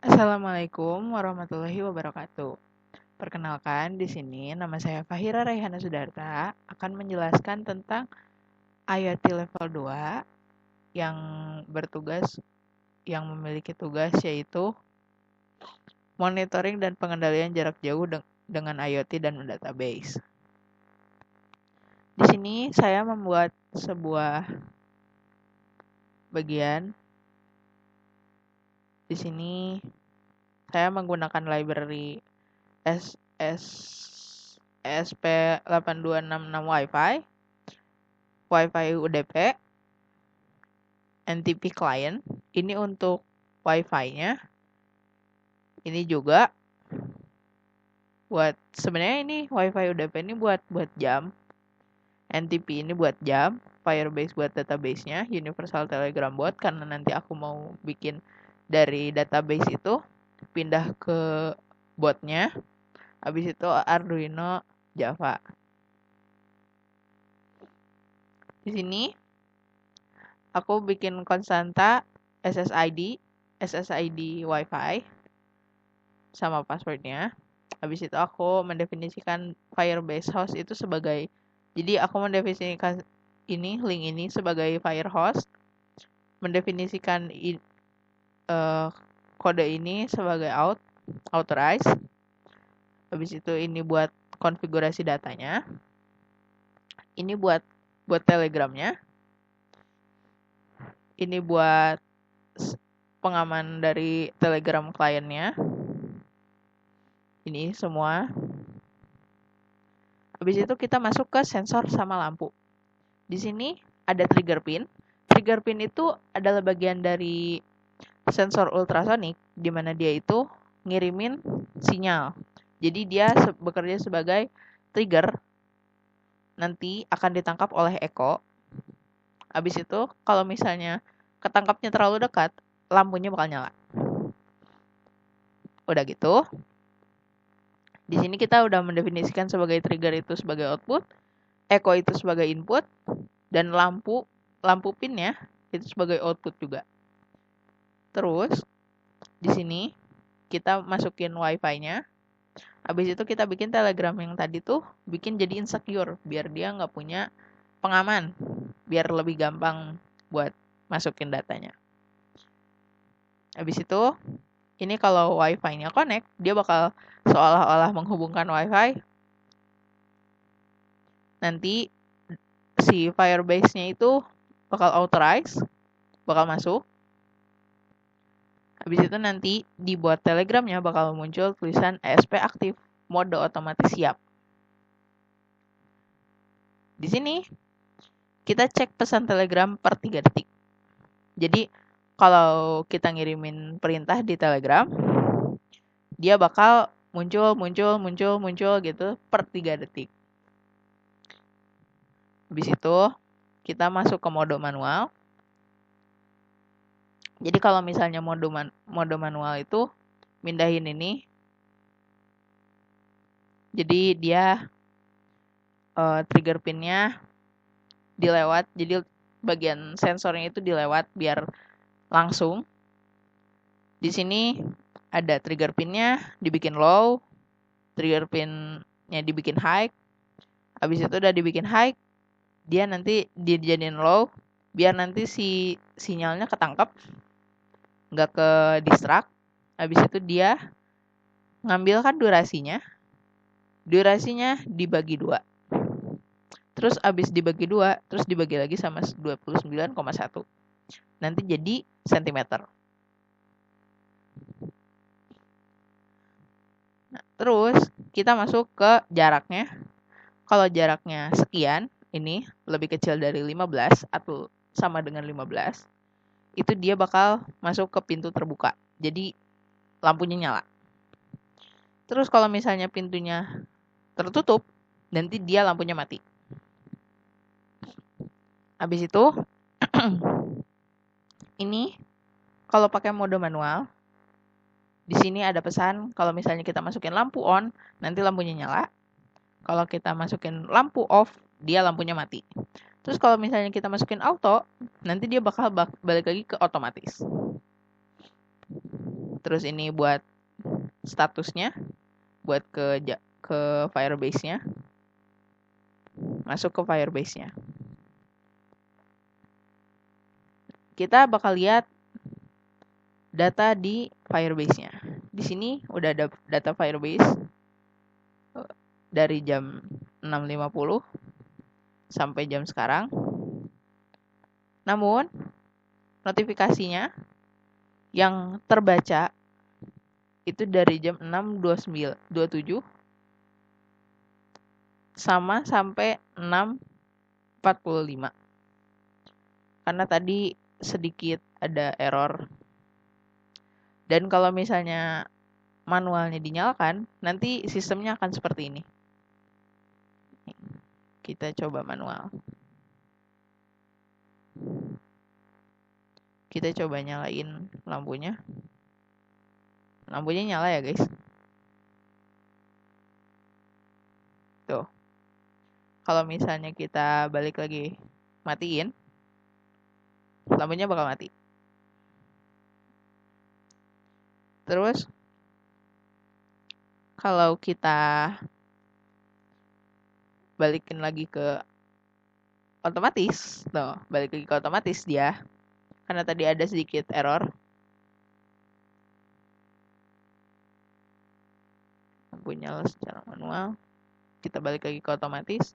Assalamualaikum warahmatullahi wabarakatuh. Perkenalkan, di sini nama saya Fahira Raihana Sudarta akan menjelaskan tentang IoT level 2 yang yang memiliki tugas yaitu monitoring dan pengendalian jarak jauh dengan IoT dan database. Di sini saya membuat sebuah bagian. Di sini saya menggunakan library SP8266 Wi-Fi UDP, NTP client. Ini untuk Wi-Fi-nya. Ini juga sebenarnya ini Wi-Fi UDP ini buat jam. NTP ini buat jam, Firebase buat database-nya, Universal Telegram Bot karena nanti aku mau bikin dari database itu pindah ke botnya. Habis itu Arduino Java. Di sini aku bikin konstanta SSID Wi-Fi sama passwordnya. Habis itu aku mendefinisikan Firebase host itu sebagai, jadi aku mendefinisikan link ini sebagai Firehost, mendefinisikan kode ini sebagai authorize. Habis itu ini buat konfigurasi datanya. Ini buat telegramnya. Ini buat pengaman dari telegram kliennya. Ini semua. Habis itu kita masuk ke sensor sama lampu. Di sini ada trigger pin. Trigger pin itu adalah bagian dari sensor ultrasonik, di mana dia itu ngirimin sinyal. Jadi dia bekerja sebagai trigger, nanti akan ditangkap oleh echo. Habis itu kalau misalnya ketangkapnya terlalu dekat, lampunya bakal nyala. Udah gitu, di sini kita udah mendefinisikan sebagai trigger itu sebagai output, echo itu sebagai input, dan lampu pinnya itu sebagai output juga. Terus di sini kita masukin Wi-Fi-nya. Habis itu kita bikin Telegram yang tadi tuh bikin jadi insecure biar dia nggak punya pengaman, biar lebih gampang buat masukin datanya. Habis itu ini kalau Wi-Fi-nya connect, dia bakal seolah-olah menghubungkan Wi-Fi. Nanti si Firebase-nya itu bakal authorize, bakal masuk. Habis itu nanti dibuat telegramnya bakal muncul tulisan ESP aktif, mode otomatis siap. Di sini kita cek pesan telegram per 3 detik. Jadi kalau kita ngirimin perintah di telegram, dia bakal muncul gitu per 3 detik. Habis itu kita masuk ke mode manual. Jadi kalau misalnya mode manual itu mindahin ini, jadi dia trigger pinnya dilewat, jadi bagian sensornya itu dilewat biar langsung. Di sini ada trigger pinnya dibikin low, trigger pinnya dibikin high. Habis itu udah dibikin high, dia nanti dijadiin low biar nanti si sinyalnya ketangkap, nggak ke distract. Habis itu dia ngambil kan durasinya dibagi 2. Terus habis dibagi 2, terus dibagi lagi sama 29,1. Nanti jadi sentimeter. Nah, terus kita masuk ke jaraknya. Kalau jaraknya sekian, ini lebih kecil dari 15 atau sama dengan 15, itu dia bakal masuk ke pintu terbuka. Jadi lampunya nyala. Terus kalau misalnya pintunya tertutup, nanti dia lampunya mati. Habis itu ini kalau pakai mode manual, di sini ada pesan kalau misalnya kita masukin lampu on, nanti lampunya nyala. Kalau kita masukin lampu off, dia lampunya mati. Terus kalau misalnya kita masukin auto, nanti dia bakal balik lagi ke otomatis. Terus ini buat statusnya, buat ke Firebase-nya. Masuk ke Firebase-nya. Kita bakal lihat data di Firebase-nya. Di sini udah ada data Firebase dari jam 6.50 sampai jam sekarang. Namun, notifikasinya yang terbaca itu dari jam 6.27 sama sampai 6.45. Karena tadi sedikit ada error. Dan kalau misalnya manualnya dinyalakan, nanti sistemnya akan seperti ini. Kita coba manual. Kita coba nyalain lampunya. Lampunya nyala ya guys. Tuh. Kalau misalnya kita balik lagi matiin, lampunya bakal mati. Terus kalau kita balikin lagi ke otomatis, tuh, balik lagi ke otomatis dia. Karena tadi ada sedikit error. Lampu nyala secara manual. Kita balik lagi ke otomatis.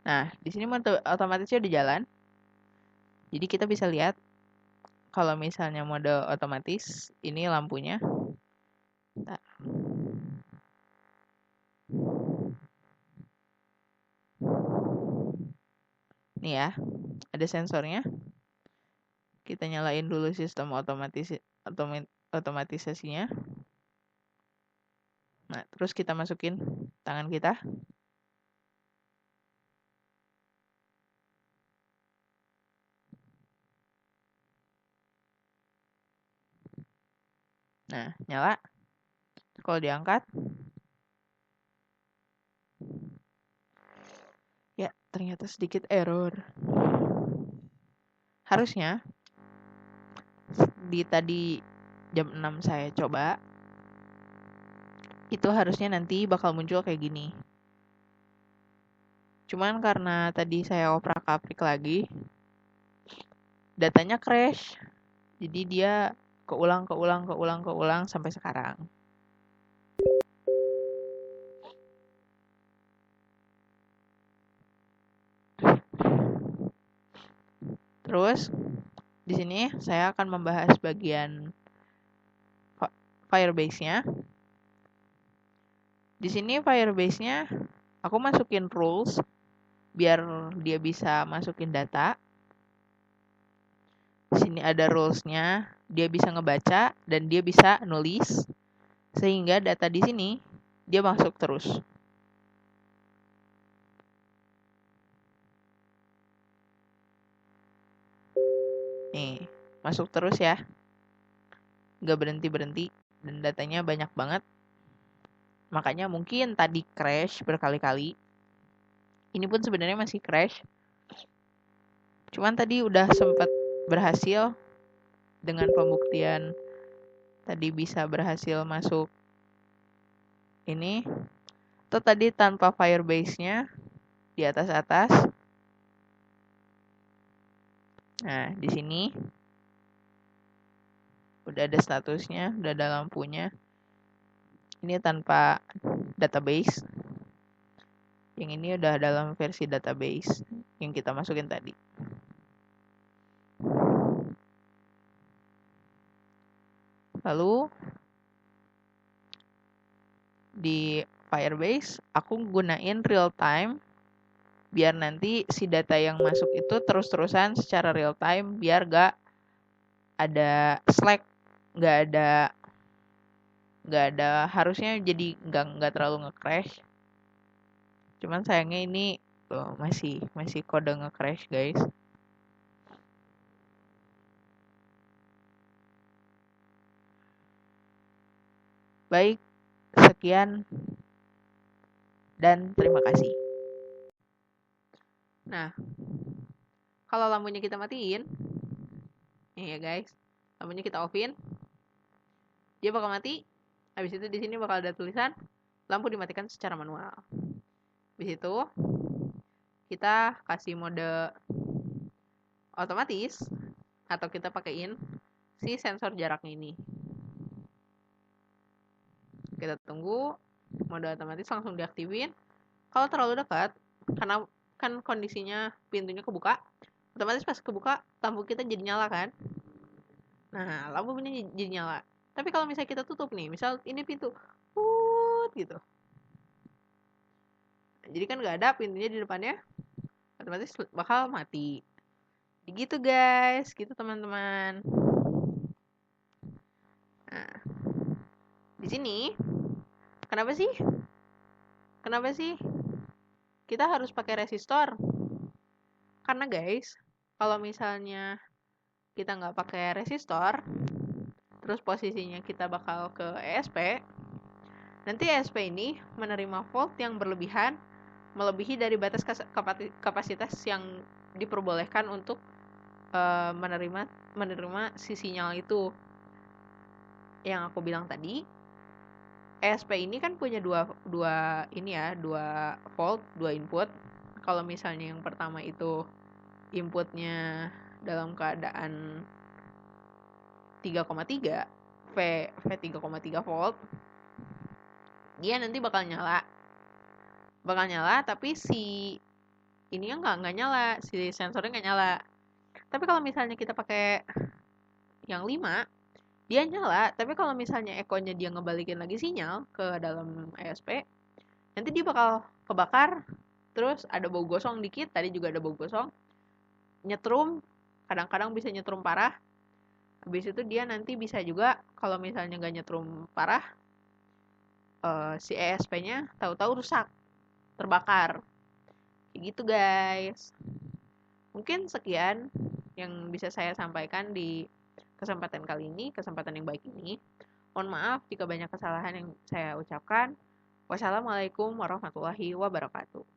Nah, di sini mode otomatisnya udah jalan. Jadi kita bisa lihat kalau misalnya mode otomatis, ini lampunya. Bentar. Nih ya, ada sensornya. Kita nyalain dulu sistem otomatisasinya. Nah, terus kita masukin tangan kita. Nah, nyala. Kalau diangkat, ya ternyata sedikit error. Harusnya di tadi jam 6 saya coba, itu harusnya nanti bakal muncul kayak gini. Cuman karena tadi saya oprak-aprik lagi, datanya crash. Jadi dia keulang sampai sekarang. Terus di sini saya akan membahas bagian Firebase-nya. Di sini Firebase-nya aku masukin rules biar dia bisa masukin data. Di sini ada rules-nya, dia bisa ngebaca dan dia bisa nulis sehingga data di sini dia masuk terus. Nih, masuk terus ya. Nggak berhenti-berhenti dan datanya banyak banget. Makanya mungkin tadi crash berkali-kali. Ini pun sebenarnya masih crash. Cuman tadi udah sempat berhasil dengan pembuktian. Tadi bisa berhasil masuk ini. Itu tadi tanpa Firebase-nya di atas-atas. Nah, di sini udah ada statusnya, udah ada lampunya. Ini tanpa database. Yang ini udah dalam versi database yang kita masukin tadi. Lalu di Firebase aku gunain real time biar nanti si data yang masuk itu terus-terusan secara real time biar gak ada slack, gak ada harusnya jadi nggak terlalu nge-crash. Cuman sayangnya ini masih kode nge-crash guys. Baik, sekian dan terima kasih. Nah, kalau lampunya kita matiin, nih ya guys, lampunya kita offin, dia bakal mati. Habis itu di sini bakal ada tulisan lampu dimatikan secara manual. Habis itu kita kasih mode otomatis atau kita pakaiin si sensor jaraknya ini. Kita tunggu mode otomatis langsung diaktifin. Kalau terlalu dekat, karena kan kondisinya pintunya kebuka, otomatis pas kebuka lampu kita jadi nyala kan. Nah, lampu ini jadi nyala. Tapi kalau misalnya kita tutup nih, misal ini pintu, gitu. Jadi kan nggak ada pintunya di depannya, otomatis bakal mati. Gitu guys, gitu teman-teman. Nah, di sini kenapa sih? Kenapa sih kita harus pakai resistor? Karena guys, kalau misalnya kita nggak pakai resistor, terus posisinya kita bakal ke ESP, nanti ESP ini menerima volt yang berlebihan, melebihi dari batas kapasitas yang diperbolehkan untuk menerima si sinyal itu. Yang aku bilang tadi, ESP ini kan punya dua volt, dua input. Kalau misalnya yang pertama itu inputnya dalam keadaan 3,3 V 3,3 volt, dia nanti bakal nyala. Tapi si ini nggak nyala, si sensornya nggak nyala. Tapi kalau misalnya kita pakai yang 5, dia nyala. Tapi kalau misalnya ekonya dia ngebalikin lagi sinyal ke dalam ESP, nanti dia bakal kebakar. Terus ada bau gosong dikit, tadi juga ada bau gosong. Nyetrum, kadang-kadang bisa nyetrum parah. Habis itu dia nanti bisa juga kalau misalnya nggak nyetrum parah, si ESP-nya tahu-tahu rusak, terbakar. Kayak gitu guys. Mungkin sekian yang bisa saya sampaikan di kesempatan kali ini, kesempatan yang baik ini. Mohon maaf jika banyak kesalahan yang saya ucapkan. Wassalamualaikum warahmatullahi wabarakatuh.